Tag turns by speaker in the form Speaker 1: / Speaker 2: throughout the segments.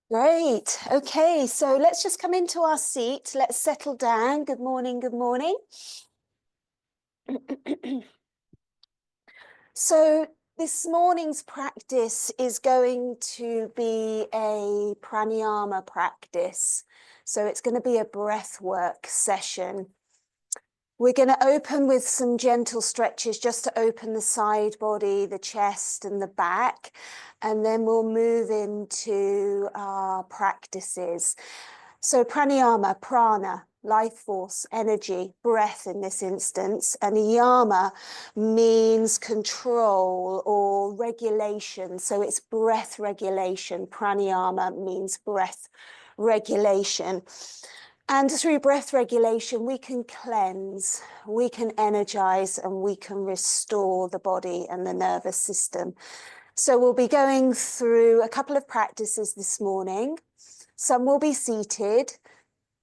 Speaker 1: Great. Okay, so let's just come into our seat. Let's settle down. Good morning. Good morning. So this morning's practice is going to be a pranayama practice. So it's going to be a breathwork session. We're going to open with some gentle stretches just to open the side body, the chest and the back. And then we'll move into our practices. So pranayama, prana, life force, energy, breath in this instance. And yama means control or regulation. So it's breath regulation. Pranayama means breath regulation. And through breath regulation, we can cleanse, we can energize, and we can restore the body and the nervous system. So we'll be going through a couple of practices this morning. Some will be seated.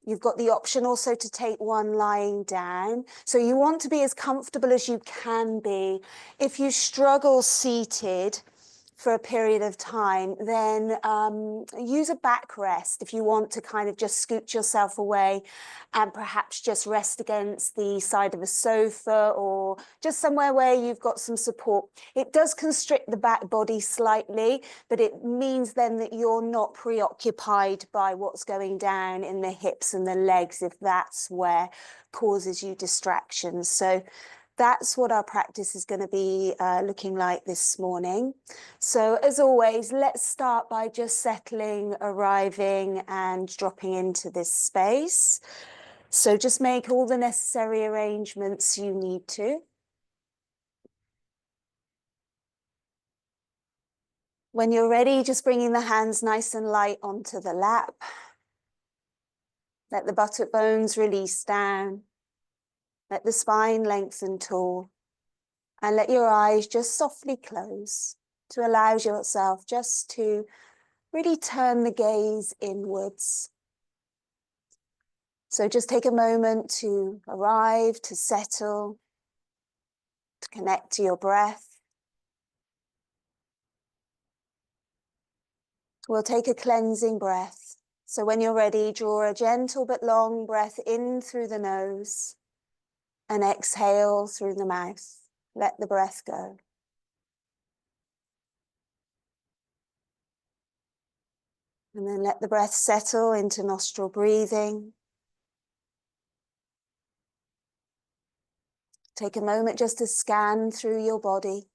Speaker 1: You've got the option also to take one lying down. So you want to be as comfortable as you can be. If you struggle seated for a period of time, then use a backrest if you want to kind of just scoot yourself away and perhaps just rest against the side of a sofa or just somewhere where you've got some support. It does constrict the back body slightly, but it means then that you're not preoccupied by what's going down in the hips and the legs if that's where causes you distractions. So that's what our practice is going to be looking like this morning. So as always, let's start by just settling, arriving and dropping into this space. So just make all the necessary arrangements you need to. When you're ready, just bringing the hands nice and light onto the lap. Let the buttock bones release down. Let the spine lengthen tall. And let your eyes just softly close to allow yourself just to really turn the gaze inwards. So just take a moment to arrive, to settle, to connect to your breath. We'll take a cleansing breath. So when you're ready, draw a gentle but long breath in through the nose and exhale through the mouth. Let the breath go. And then let the breath settle into nostril breathing. Take a moment just to scan through your body,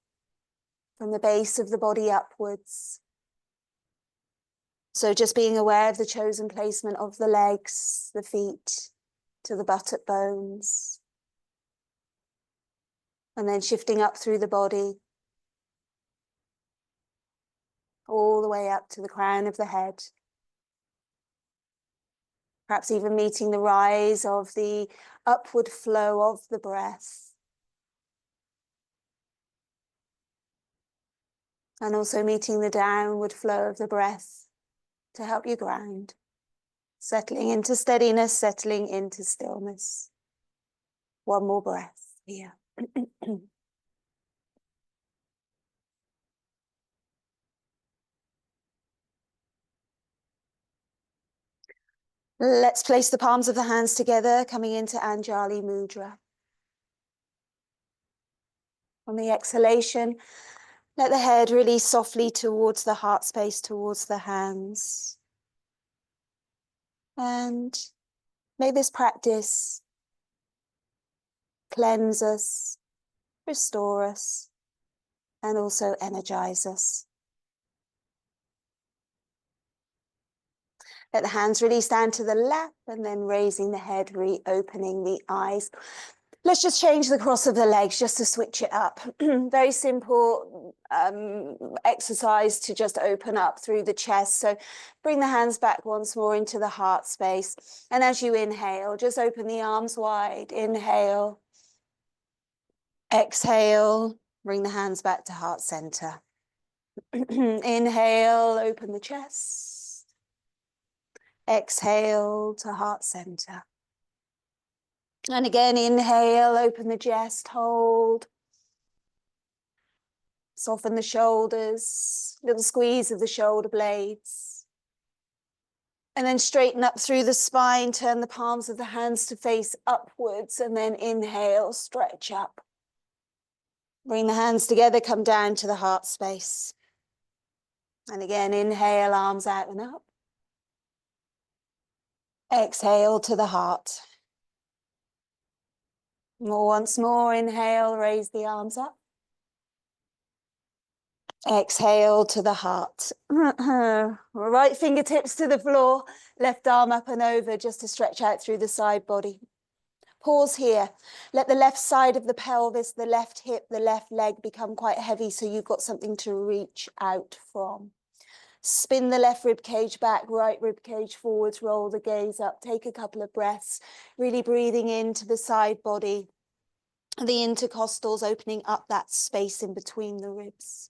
Speaker 1: from the base of the body upwards. So just being aware of the chosen placement of the legs, the feet, to the buttock bones. And then shifting up through the body, all the way up to the crown of the head. Perhaps even meeting the rise of the upward flow of the breath. And also meeting the downward flow of the breath to help you ground. Settling into steadiness, settling into stillness. One more breath here. Let's place the palms of the hands together, coming into Anjali Mudra. On the exhalation, let the head release softly towards the heart space, towards the hands. And may this practice cleanse us, restore us, and also energize us. Let the hands release down to the lap and then raising the head, reopening the eyes. Let's just change the cross of the legs just to switch it up. Very simple exercise to just open up through the chest. So bring the hands back once more into the heart space. And as you inhale, just open the arms wide. Inhale. Exhale. Bring the hands back to heart center. Inhale, open the chest. Exhale to heart center. And again, inhale, open the chest, hold. Soften the shoulders, little squeeze of the shoulder blades. And then straighten up through the spine, turn the palms of the hands to face upwards, and then inhale, stretch up. Bring the hands together, come down to the heart space. And again, inhale, arms out and up. Exhale to the heart. Once more, inhale, raise the arms up. Exhale to the heart. Right fingertips to the floor, left arm up and over just to stretch out through the side body. Pause here. Let the left side of the pelvis, the left hip, the left leg become quite heavy so you've got something to reach out from. Spin the left rib cage back, right rib cage forwards, roll the gaze up. Take a couple of breaths, really breathing into the side body, the intercostals, opening up that space in between the ribs.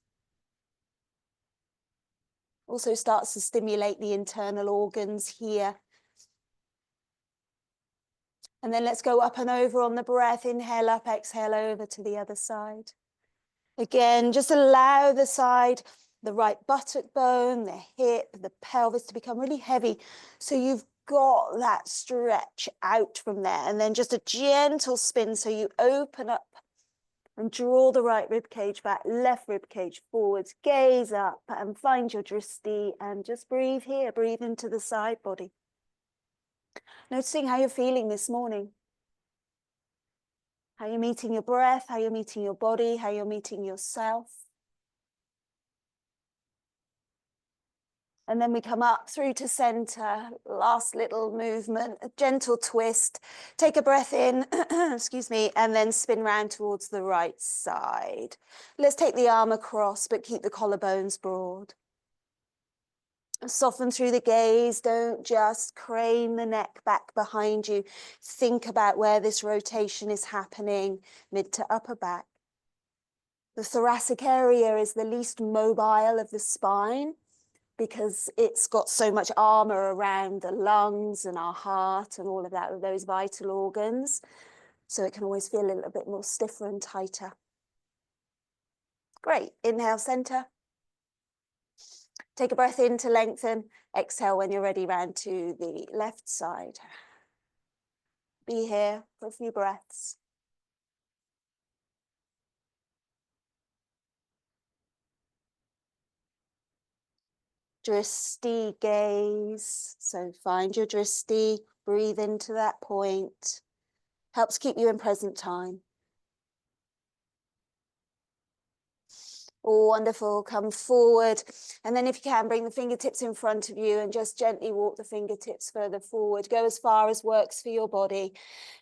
Speaker 1: Also starts to stimulate the internal organs here. And then let's go up and over on the breath. Inhale up, exhale over to the other side. Again, just allow the side, the right buttock bone, the hip, the pelvis to become really heavy. So you've got that stretch out from there. And then just a gentle spin so you open up and draw the right rib cage back, left rib cage forwards, gaze up and find your drishti and just breathe here, breathe into the side body. Noticing how you're feeling this morning. How you're meeting your breath, how you're meeting your body, how you're meeting yourself. And then we come up through to center, last little movement, a gentle twist. Take a breath in, excuse me, and then spin round towards the right side. Let's take the arm across, but keep the collarbones broad. Soften through the gaze, don't just crane the neck back behind you. Think about where this rotation is happening, mid to upper back. The thoracic area is the least mobile of the spine, because it's got so much armor around the lungs and our heart and all of that, those vital organs. So it can always feel a little bit more stiffer and tighter. Great. Inhale, center. Take a breath in to lengthen. Exhale when you're ready, round to the left side. Be here for a few breaths. Drishti gaze. So find your drishti, breathe into that point. Helps keep you in present time. Oh, wonderful. Come forward. And then if you can, bring the fingertips in front of you and just gently walk the fingertips further forward. Go as far as works for your body.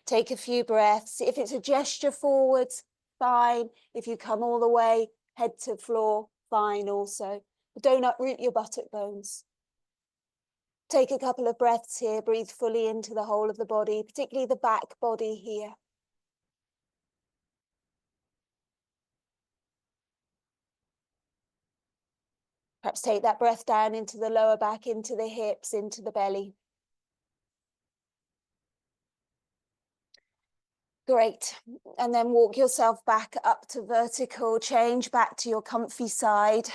Speaker 1: Take a few breaths. If it's a gesture forwards, fine. If you come all the way, head to floor, fine also. But don't uproot your buttock bones. Take a couple of breaths here. Breathe fully into the whole of the body, particularly the back body here. Perhaps take that breath down into the lower back, into the hips, into the belly. Great. And then walk yourself back up to vertical, change back to your comfy side.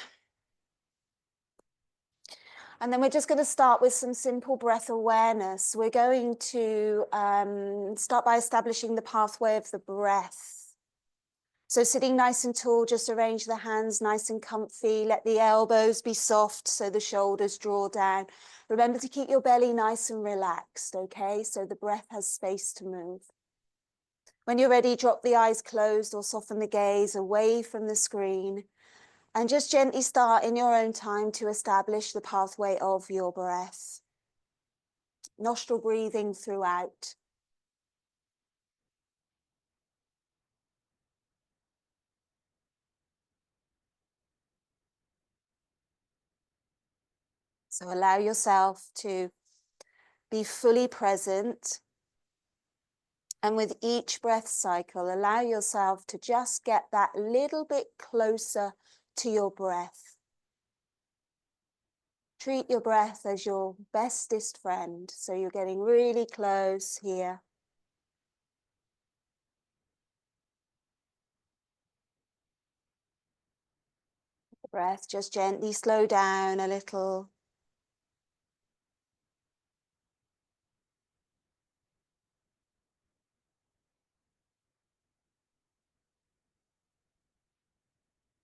Speaker 1: And then we're just going to start with some simple breath awareness. We're going to start by establishing the pathway of the breath. So sitting nice and tall, just arrange the hands nice and comfy. Let the elbows be soft so the shoulders draw down. Remember to keep your belly nice and relaxed, okay? So the breath has space to move. When you're ready, drop the eyes closed or soften the gaze away from the screen. And just gently start in your own time to establish the pathway of your breath. Nostril breathing throughout. So allow yourself to be fully present. And with each breath cycle, allow yourself to just get that little bit closer to your breath. Treat your breath as your bestest friend. So you're getting really close here. Breath just gently slow down a little.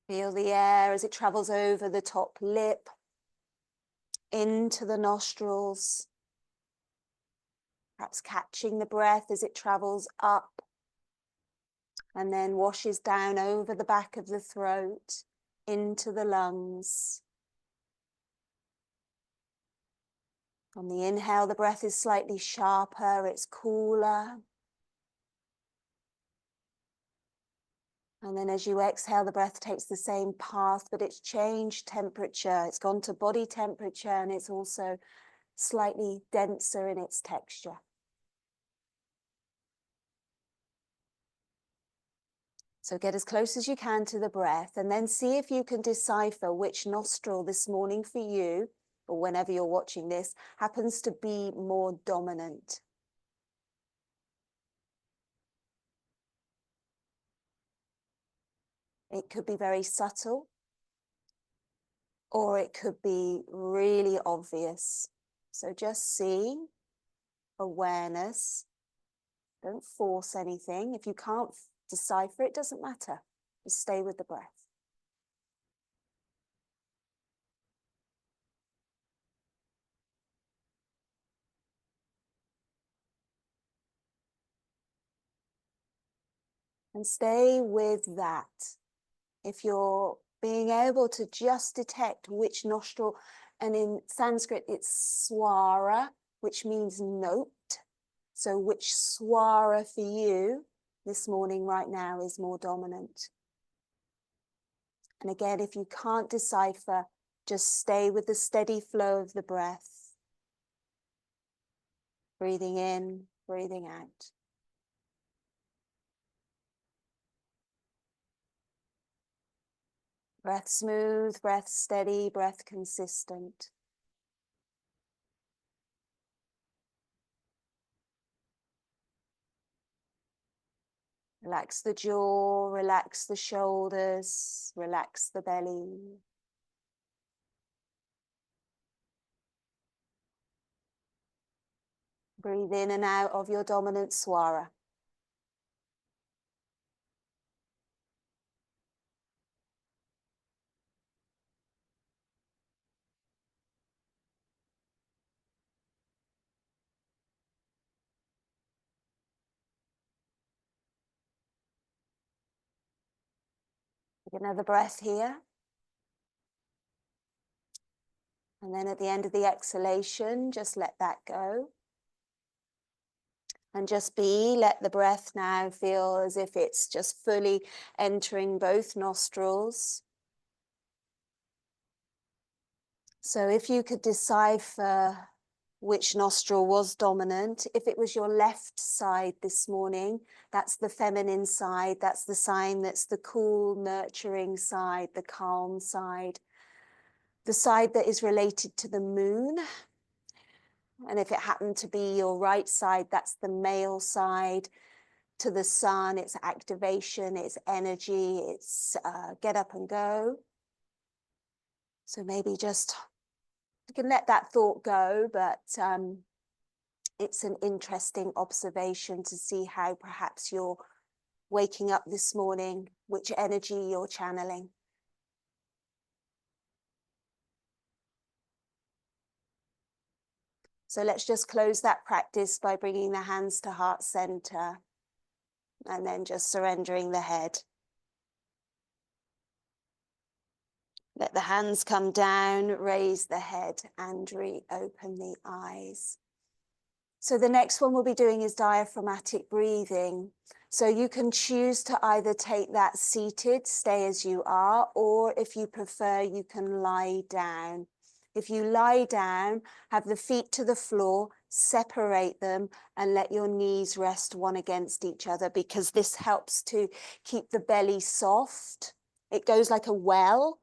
Speaker 1: Feel the air as it travels over the top lip, into the nostrils. Perhaps catching the breath as it travels up and then washes down over the back of the throat, into the lungs. On the inhale, the breath is slightly sharper, it's cooler. And then as you exhale, the breath takes the same path, but it's changed temperature. It's gone to body temperature and it's also slightly denser in its texture. So get as close as you can to the breath and then see if you can decipher which nostril this morning for you, or whenever you're watching this, happens to be more dominant. It could be very subtle, or it could be really obvious. So just see, awareness. Don't force anything. If you can't decipher, it doesn't matter. Just stay with the breath. And stay with that. If you're being able to just detect which nostril, and in Sanskrit it's swara, which means note. So which swara for you this morning right now is more dominant? And again, if you can't decipher, just stay with the steady flow of the breath. Breathing in, breathing out. Breath smooth, breath steady, breath consistent. Relax the jaw, relax the shoulders, relax the belly. Breathe in and out of your dominant swara. Take another breath here. And then at the end of the exhalation, just let that go. And just let the breath now feel as if it's just fully entering both nostrils. So if you could decipher which nostril was dominant, if it was your left side this morning, that's the feminine side, that's the sign that's the cool, nurturing side, the calm side, the side that is related to the moon. And if it happened to be your right side, that's the male side. To the sun, it's activation, it's energy, it's get up and go. So maybe just, you can let that thought go, but it's an interesting observation to see how perhaps you're waking up this morning, which energy you're channeling. So let's just close that practice by bringing the hands to heart center and then just surrendering the head. Let the hands come down, raise the head and reopen the eyes. So the next one we'll be doing is diaphragmatic breathing. So you can choose to either take that seated, stay as you are, or if you prefer, you can lie down. If you lie down, have the feet to the floor, separate them and let your knees rest one against each other, because this helps to keep the belly soft. It goes like a well.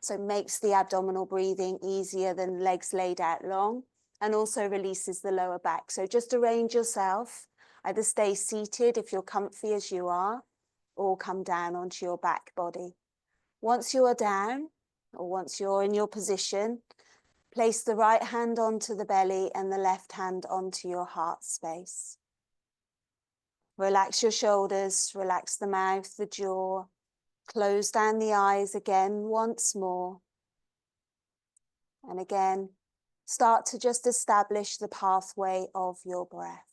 Speaker 1: So makes the abdominal breathing easier than legs laid out long, and also releases the lower back. So just arrange yourself, either stay seated if you're comfy as you are, or come down onto your back body. Once you're down, or once you're in your position, place the right hand onto the belly and the left hand onto your heart space. Relax your shoulders, relax the mouth, the jaw. Close down the eyes again once more. And again, start to just establish the pathway of your breath.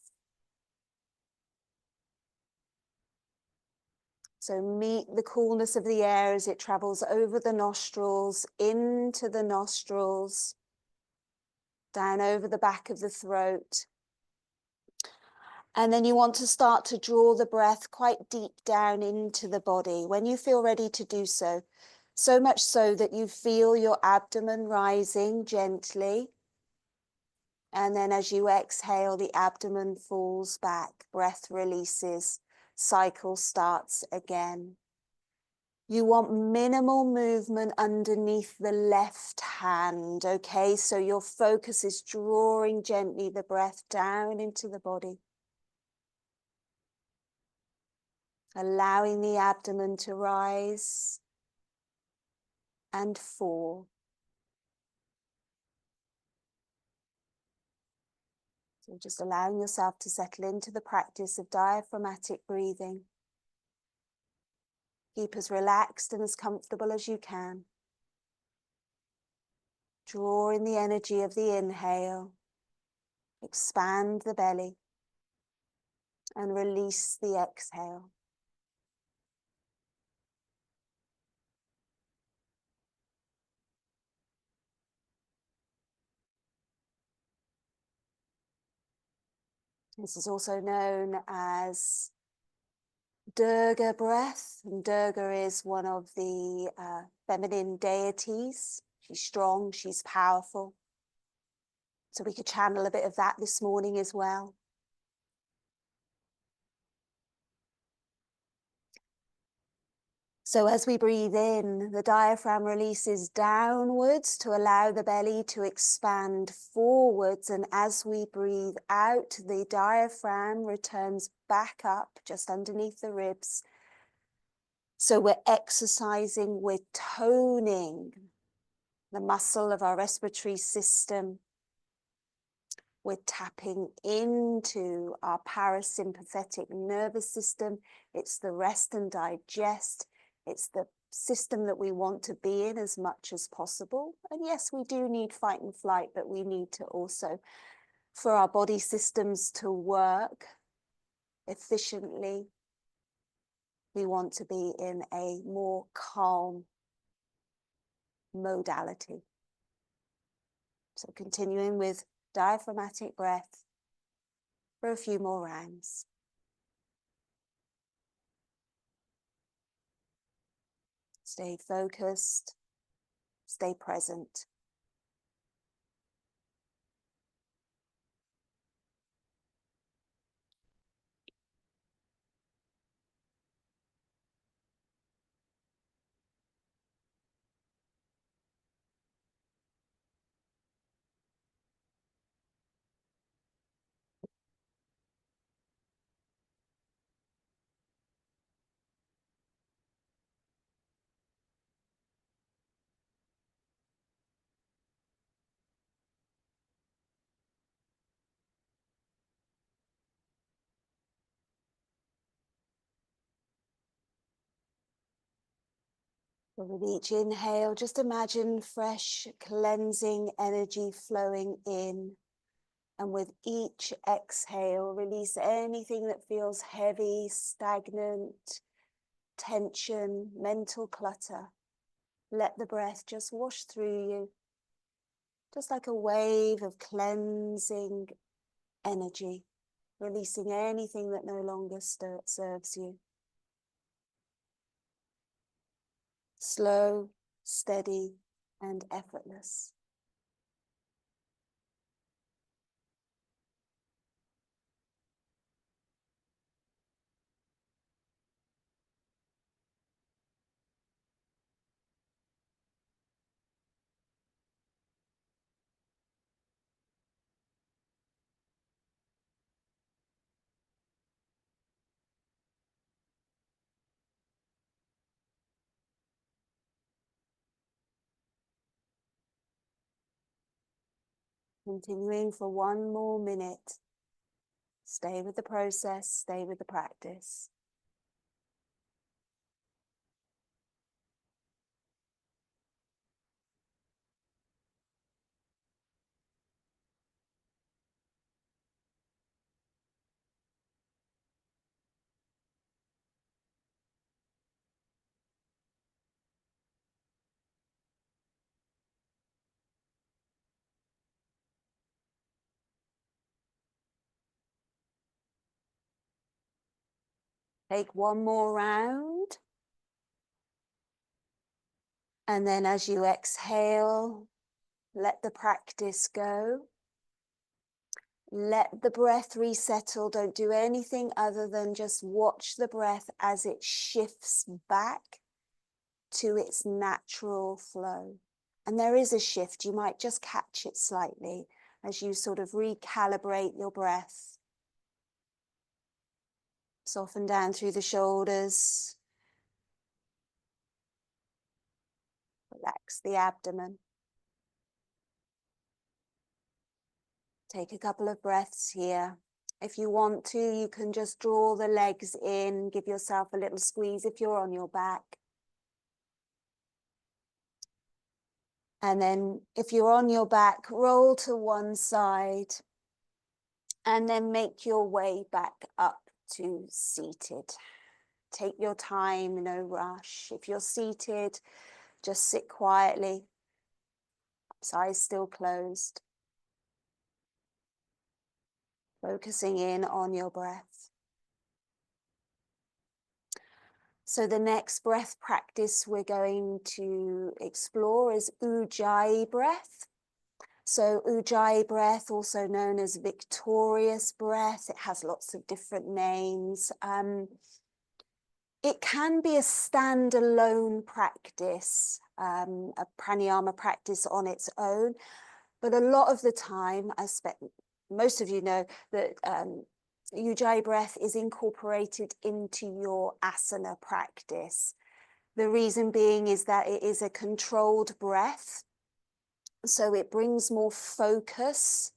Speaker 1: So meet the coolness of the air as it travels over the nostrils, into the nostrils, down over the back of the throat. And then you want to start to draw the breath quite deep down into the body when you feel ready to do so. So much so that you feel your abdomen rising gently. And then as you exhale, the abdomen falls back, breath releases, cycle starts again. You want minimal movement underneath the left hand, okay? So your focus is drawing gently the breath down into the body. Allowing the abdomen to rise and fall. So just allowing yourself to settle into the practice of diaphragmatic breathing. Keep as relaxed and as comfortable as you can. Draw in the energy of the inhale. Expand the belly. And release the exhale. This is also known as Durga breath, and Durga is one of the feminine deities. She's strong, she's powerful. So we could channel a bit of that this morning as well. So as we breathe in, the diaphragm releases downwards to allow the belly to expand forwards. And as we breathe out, the diaphragm returns back up just underneath the ribs. So we're exercising, we're toning the muscle of our respiratory system. We're tapping into our parasympathetic nervous system. It's the rest and digest. It's the system that we want to be in as much as possible. And yes, we do need fight and flight, but we need to also, for our body systems to work efficiently, we want to be in a more calm modality. So continuing with diaphragmatic breath for a few more rounds. Stay focused, stay present. But with each inhale, just imagine fresh, cleansing energy flowing in. And with each exhale, release anything that feels heavy, stagnant, tension, mental clutter. Let the breath just wash through you, just like a wave of cleansing energy, releasing anything that no longer serves you. Slow, steady, and effortless. Continuing for one more minute. Stay with the process, stay with the practice. Take one more round. And then as you exhale, let the practice go. Let the breath resettle. Don't do anything other than just watch the breath as it shifts back to its natural flow. And there is a shift. You might just catch it slightly as you sort of recalibrate your breath. Soften down through the shoulders. Relax the abdomen. Take a couple of breaths here. If you want to, you can just draw the legs in, give yourself a little squeeze if you're on your back. And then if you're on your back, roll to one side and then make your way back up to seated. Take your time, no rush. If you're seated, just sit quietly, eyes still closed. Focusing in on your breath. So the next breath practice we're going to explore is Ujjayi breath. So Ujjayi breath, also known as victorious breath, it has lots of different names. It can be a standalone practice, a pranayama practice on its own, but a lot of the time, I expect most of you know that Ujjayi breath is incorporated into your asana practice. The reason being is that it is a controlled breath. So it brings more focus.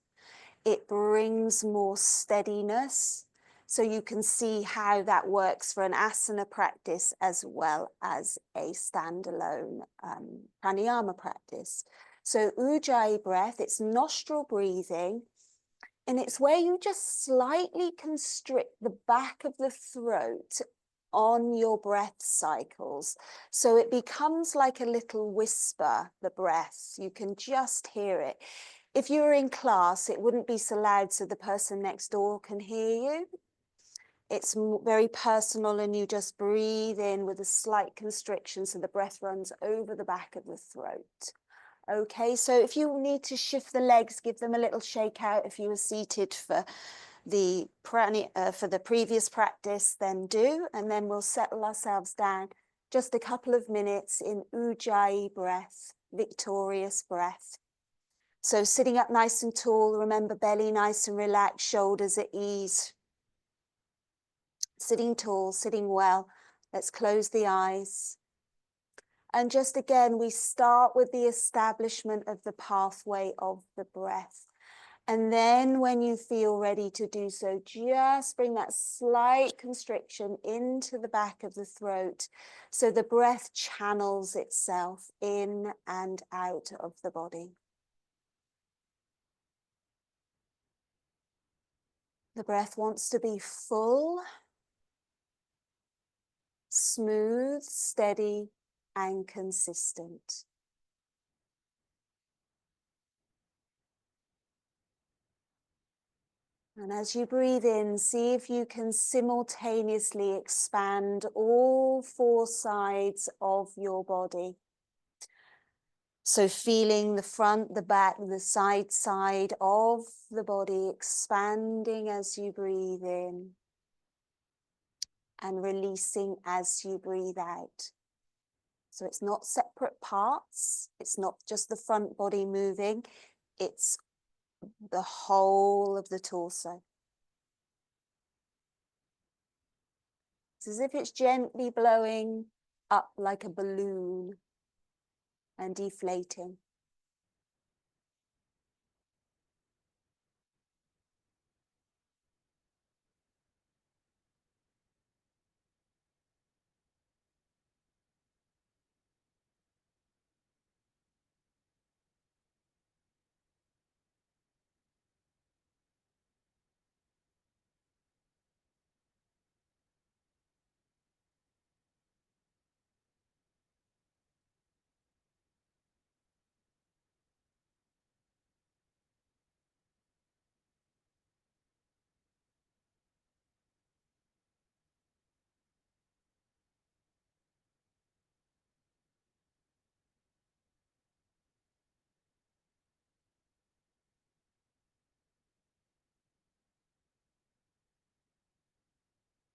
Speaker 1: It brings more steadiness. So you can see how that works for an asana practice as well as a standalone pranayama practice. So Ujjayi breath, it's nostril breathing. And it's where you just slightly constrict the back of the throat on your breath cycles. So it becomes like a little whisper, the breath. You can just hear it. If you were in class, it wouldn't be so loud so the person next door can hear you. It's very personal and you just breathe in with a slight constriction so the breath runs over the back of the throat. Okay, so if you need to shift the legs, give them a little shake out. If you were seated for the previous practice, then do, and then we'll settle ourselves down just a couple of minutes in Ujjayi breath, victorious breath. So sitting up nice and tall, remember belly nice and relaxed, shoulders at ease. Sitting tall, sitting well. Let's close the eyes. And just again, we start with the establishment of the pathway of the breath. And then when you feel ready to do so, just bring that slight constriction into the back of the throat so the breath channels itself in and out of the body. The breath wants to be full, smooth, steady, and consistent. And as you breathe in, see if you can simultaneously expand all four sides of your body. So feeling the front, the back, the side of the body expanding as you breathe in and releasing as you breathe out. So it's not separate parts. It's not just the front body moving. It's the whole of the torso. It's as if it's gently blowing up like a balloon and deflating.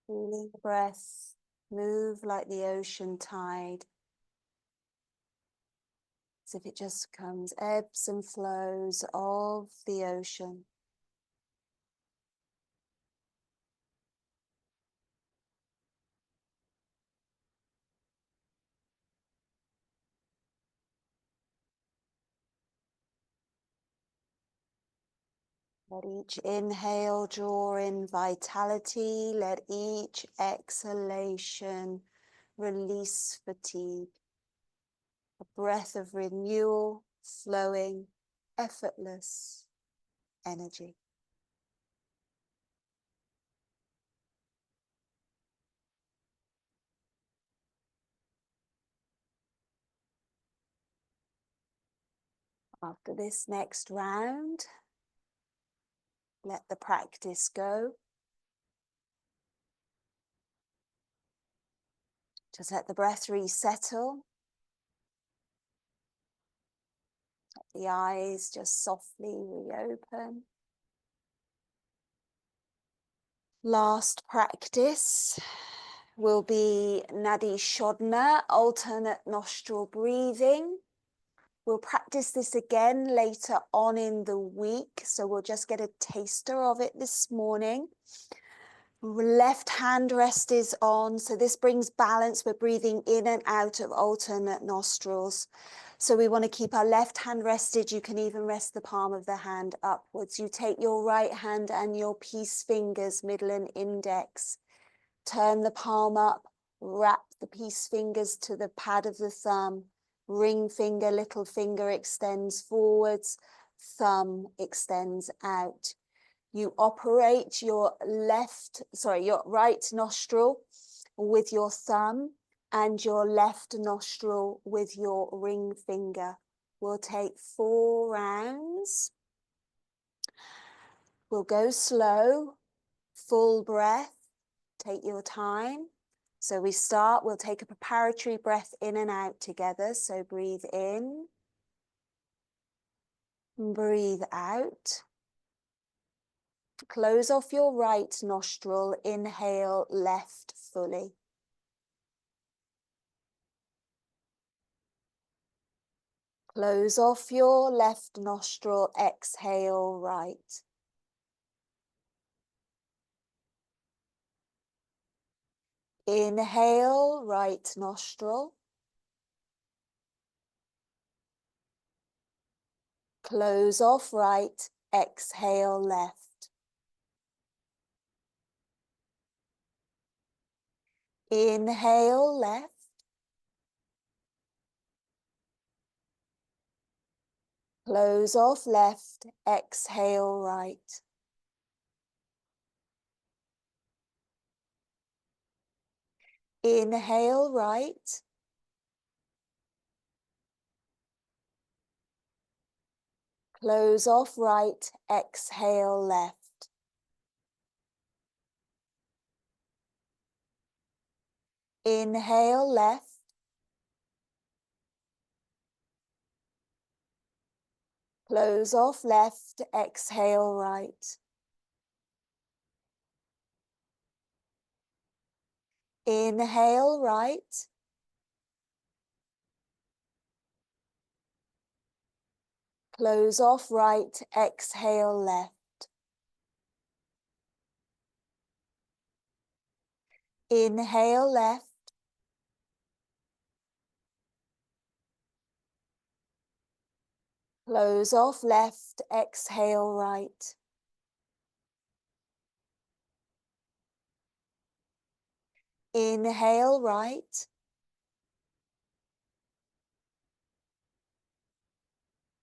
Speaker 1: Feeling the breath move like the ocean tide, as if it just comes, ebbs and flows of the ocean. Let each inhale draw in vitality. Let each exhalation release fatigue. A breath of renewal, flowing, effortless energy. After this next round, let the practice go. Just let the breath resettle. Let the eyes just softly reopen. Last practice will be Nadi Shodhana, alternate nostril breathing. We'll practice this again later on in the week, so we'll just get a taster of it this morning. Left hand rest is on, so this brings balance. We're breathing in and out of alternate nostrils. So we want to keep our left hand rested. You can even rest the palm of the hand upwards. You take your right hand and your peace fingers, middle and index. Turn the palm up, wrap the peace fingers to the pad of the thumb. Ring finger, little finger extends forwards, thumb extends out. You operate your right nostril with your thumb and your left nostril with your ring finger. We'll take 4 rounds. We'll go slow, full breath, take your time. So we start, we'll take a preparatory breath in and out together. So breathe in, breathe out. Close off your right nostril, inhale left fully. Close off your left nostril, exhale right. Inhale right nostril. Close off right, exhale left. Inhale left. Close off left, exhale right. Inhale right. Close off right, exhale left. Inhale left. Close off left, exhale right. Inhale right. Close off right, exhale left. Inhale left. Close off left, exhale right. Inhale right.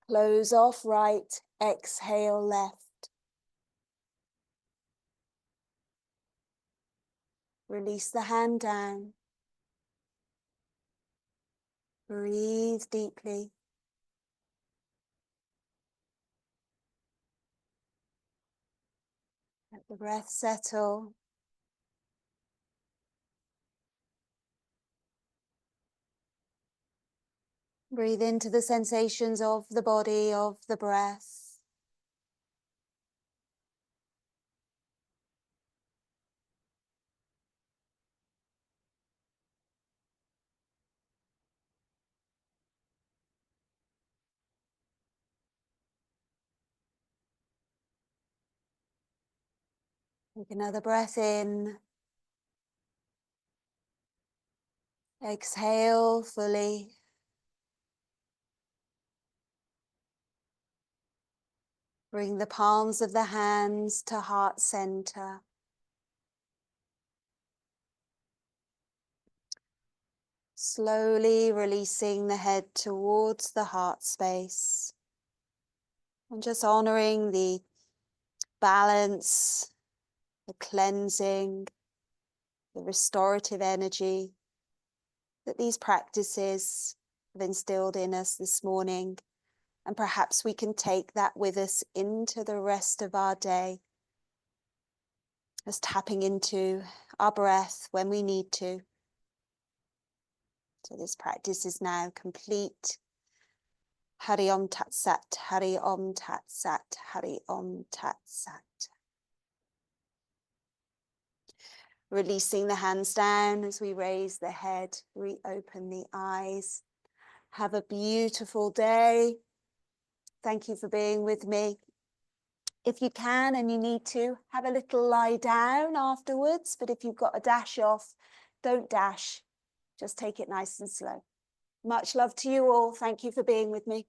Speaker 1: Close off right, exhale left. Release the hand down. Breathe deeply. Let the breath settle. Breathe into the sensations of the body, of the breath. Take another breath in. Exhale fully. Bring the palms of the hands to heart center. Slowly releasing the head towards the heart space. And just honoring the balance, the cleansing, the restorative energy that these practices have instilled in us this morning. And perhaps we can take that with us into the rest of our day, as tapping into our breath when we need to. So this practice is now complete. Hari Om Tat Sat, Hari Om Tat Sat, Hari Om Tat Sat. Releasing the hands down as we raise the head, reopen the eyes. Have a beautiful day. Thank you for being with me. If you can and you need to, have a little lie down afterwards, but if you've got a dash off, don't dash. Just take it nice and slow. Much love to you all. Thank you for being with me.